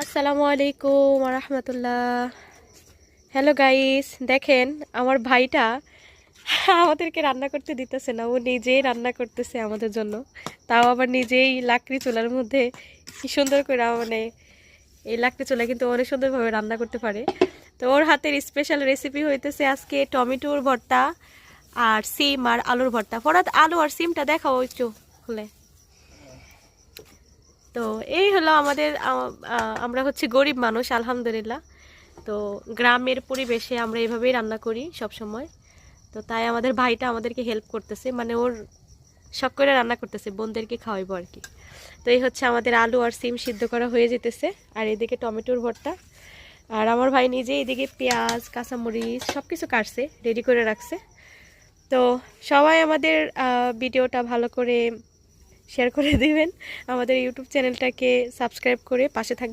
আসসালামু আলাইকুম রাহমাতুল্লাহ। হ্যালো গাইস, দেখেন আমার ভাইটা আমাদেরকে রান্না করতে দিতেছে না, ও নিজেই রান্না করতেছে আমাদের জন্য। তাও আবার নিজেই লাকড়ি চুলার মধ্যে কি সুন্দর করে, মানে এই লাকড়ি চুলা কিন্তু অনেক সুন্দরভাবে রান্না করতে পারে। তো ওর হাতের স্পেশাল রেসিপি হইতেছে আজকে টমেটোর ভর্তা আর সিম আর আলুর ভর্তা। ফরাত, আলু আর সিমটা দেখাও একটু খুলে। তো এই হলো আমাদের আমরা হচ্ছে গরিব মানুষ আলহামদুলিল্লাহ। তো গ্রামের পরিবেশে আমরা এভাবেই রান্না করি সব সময়। তো তাই আমাদের ভাইটা আমাদেরকে হেল্প করতেছে, মানে ওর শখ করে রান্না করতেছে, বোনদেরকে খাওয়াইবো আর কি। তো এই হচ্ছে আমাদের আলু আর সিম সিদ্ধ করা হয়ে যেতেছে, আর এদিকে টমেটোর ভর্তা। আর আমার ভাই নিজে এদিকে পেঁয়াজ কাঁচামরিচ সব কিছু কাটছে, রেডি করে রাখছে। তো সবাই আমাদের ভিডিওটা ভালো করে শেয়ার করে দিবেন, আমাদের ইউটিউব চ্যানেলটাকে সাবস্ক্রাইব করে পাশে থাকবেন।